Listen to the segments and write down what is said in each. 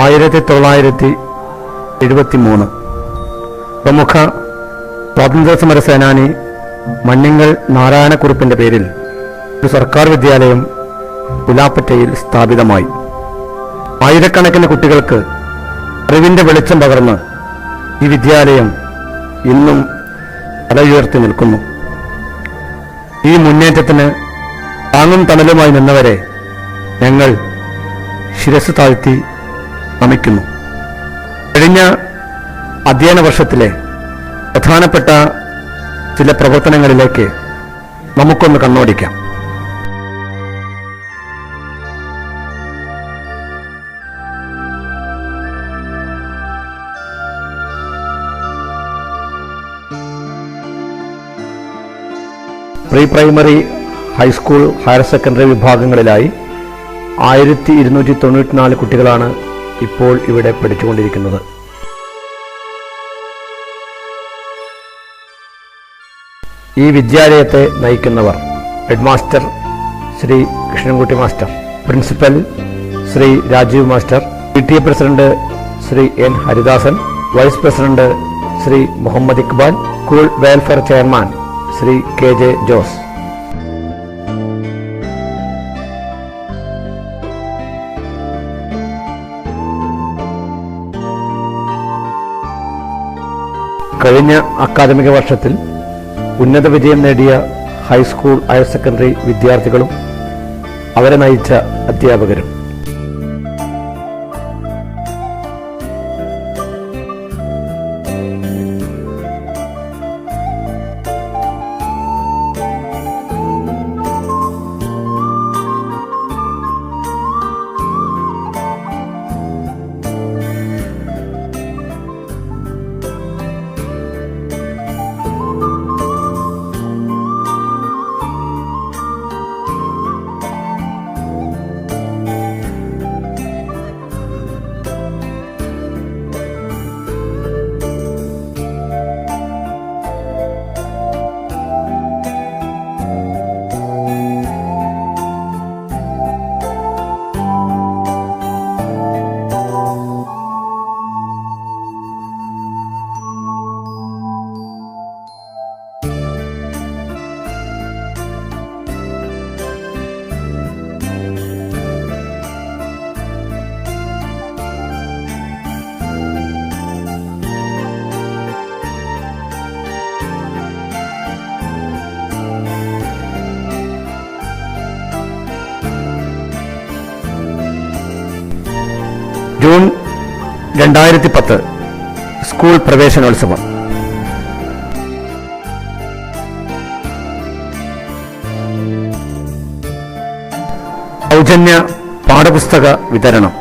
1973 പ്രമുഖ സ്വാതന്ത്ര്യ സമര സേനാനി മണ്ണിങ്ങൽ നാരായണക്കുറുപ്പിന്റെ പേരിൽ ഒരു സർക്കാർ വിദ്യാലയം പുലാപ്പറ്റയിൽ സ്ഥാപിതമായി. ആയിരക്കണക്കിന് കുട്ടികൾക്ക് അറിവിന്റെ വെളിച്ചം പകർന്ന് ഈ വിദ്യാലയം ഇന്നും തല ഉയർത്തി നിൽക്കുന്നു. ഈ മുന്നേറ്റത്തിന് താങ്ങും തണലുമായി നിന്നവരെ ഞങ്ങൾ ശിരസ് താഴ്ത്തി നമിക്കുന്നു. കഴിഞ്ഞ അധ്യയന വർഷത്തിലെ പ്രധാനപ്പെട്ട ചില പ്രവർത്തനങ്ങളിലേക്ക് നമുക്കൊന്ന് കണ്ണോടിക്കാം. Pre primary, high school, higher secondary വിഭാഗങ്ങളിലായി 1294 കുട്ടികളാണ് ഇപ്പോൾ ഇവിടെ പഠിച്ചുകൊണ്ടിരിക്കുന്നത്. ഈ വിദ്യാലയത്തെ നയിക്കുന്നവർ head master Shri Krishnankutty master, principal Shri Rajeev master, PTA president Shri N Haridasan, vice president Shri Muhammad Iqbal, school welfare chairman Shri KJ Jose. കഴിഞ്ഞ അക്കാദമിക വർഷത്തിൽ ഉന്നത വിജയം നേടിയ ഹൈസ്കൂൾ, ഹയർ സെക്കൻഡറി വിദ്യാർത്ഥികളും അവരെ നയിച്ച അധ്യാപകരും ജൂൺ 2010 സ്കൂൾ പ്രവേശനോത്സവം. സൗജന്യ പാഠപുസ്തക വിതരണം.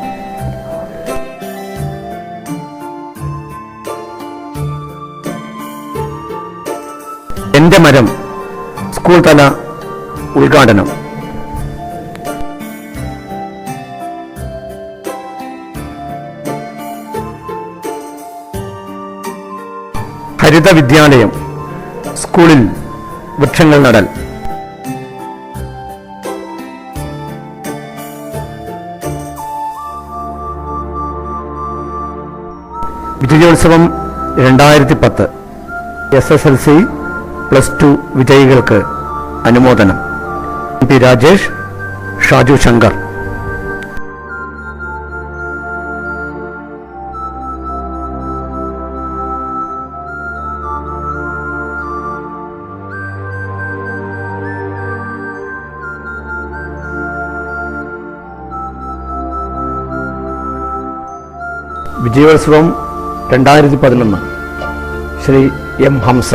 എന്റെ മരം സ്കൂൾ തല ഉദ്ഘാടനം. ഹരിത വിദ്യാലയം, സ്കൂളിൽ വൃക്ഷങ്ങൾ നടൽ. വിജയോത്സവം 2010 SSLC, +2 വിജയികൾക്ക് അനുമോദനം. MP Rajesh, Shaju Shankar. വിജയോത്സവം 2011 Shri M Hamza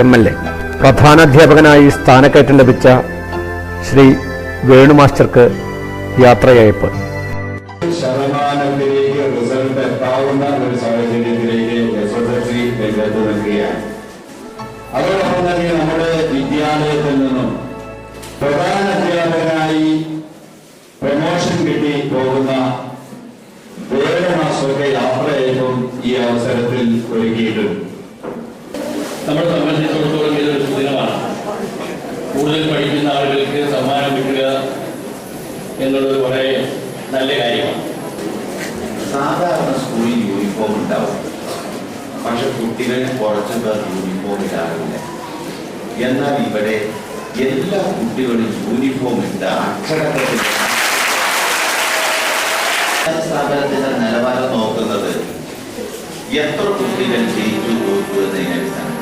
MLA. പ്രധാനാധ്യാപകനായി സ്ഥാനക്കയറ്റം ലഭിച്ച ശ്രീ വേണു മാസ്റ്റർക്ക് യാത്രയയപ്പ്. ശതമാനത്തിലേക്ക് റിസൾട്ട് എത്താവുന്ന ഒരു സാഹചര്യത്തിലേക്ക് SSLC രംഗത്ത് നിൽക്കുകയാണ്. അതോടൊപ്പം തന്നെ നമ്മുടെ വിദ്യാലയത്തിൽ നിന്നും പ്രധാന അധ്യാപകനായി പ്രമോഷൻ കിട്ടി പോകുന്ന വേണുമാസ്റ്റർക്ക് യാത്രയയപ്പും ഈ അവസരത്തിൽ ഒരുക്കിയിട്ടുണ്ട്. നമ്മളെ സംബന്ധിച്ചിടത്തോളം ഇതൊരു സുദിനമാണ്. കൂടുതൽ പഠിക്കുന്ന ആളുകൾക്ക് സമ്മാനം കിട്ടുക എന്നുള്ളത് വളരെ നല്ല കാര്യമാണ്. സാധാരണ സ്കൂളിൽ യൂണിഫോം ഉണ്ടാവും, പക്ഷെ കുട്ടികൾ കുറച്ച് പേർ യൂണിഫോം ഇടാറില്ല. എന്നാൽ ഇവിടെ എല്ലാ കുട്ടികളും യൂണിഫോം ഇട്ട അച്ചടക്കത്തിൽ സ്ഥാപനത്തിന്റെ നിലവാരം നോക്കുന്നത് എത്ര കുട്ടികൾ ജയിച്ചു തോറ്റു എന്നതിനെ അടിസ്ഥാനത്തിൽ.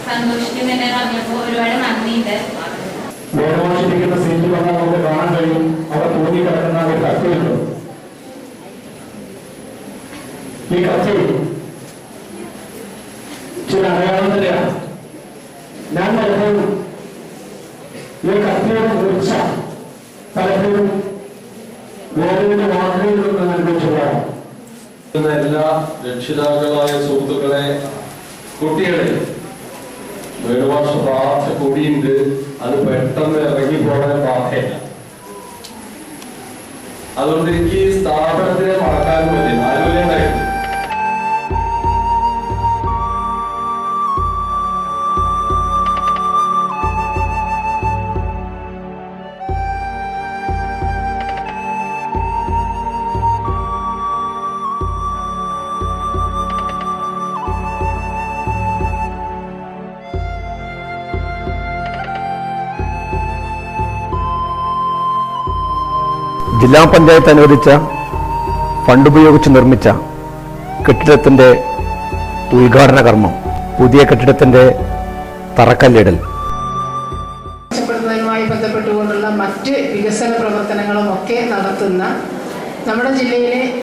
സന്തോഷിക്കുന്നുണ്ടെന്ന് പറഞ്ഞപ്പോൾ ഒരുപാട് നന്ദിയുണ്ട്. വേദവാശിപ്പിക്കുന്ന സീറ്റിൽ വന്നാൽ നമുക്ക് കാണാൻ കഴിയും അവിടെ തൂങ്ങി കിടക്കുന്ന ഒരു കത്തിയുണ്ട്. ഈ കത്തിൽ ചില അടയാളം തന്നെയാണ്. ഞാൻ പലപ്പോഴും ഈ കത്തിയുടെ മൂർച്ച പലപ്പോഴും വേദത്തിന്റെ വാക്കുകളിൽ നിന്ന് അനുഭവിച്ചതാണ്. എല്ലാ രക്ഷിതാക്കളായ സുഹൃത്തുക്കളെ, കുട്ടികളെ, വേണുഭാഷ പ്രാർത്ഥ കൂടിയുണ്ട്. അത് പെട്ടെന്ന് ഇറങ്ങിപ്പോകാൻ പ്രാർത്ഥന. അതുകൊണ്ട് എനിക്ക് ഈ സ്ഥാപനത്തിനെ മറക്കാൻ പറ്റില്ല. ആരോഗ്യമായിരുന്നു ജില്ലാ പഞ്ചായത്ത് അനുവദിച്ച ഫണ്ട് ഉപയോഗിച്ച് നിർമ്മിച്ച കെട്ടിടത്തിന്റെ ഉദ്ഘാടന കർമ്മം, പുതിയ കെട്ടിടത്തിന്റെ തറക്കല്ലിടൽ, മെച്ചപ്പെടുത്തുന്നതുമായി ബന്ധപ്പെട്ടുകൊണ്ടുള്ള മറ്റ് വികസന പ്രവർത്തനങ്ങളും ഒക്കെ നടത്തുന്ന നമ്മുടെ ജില്ലയിലെ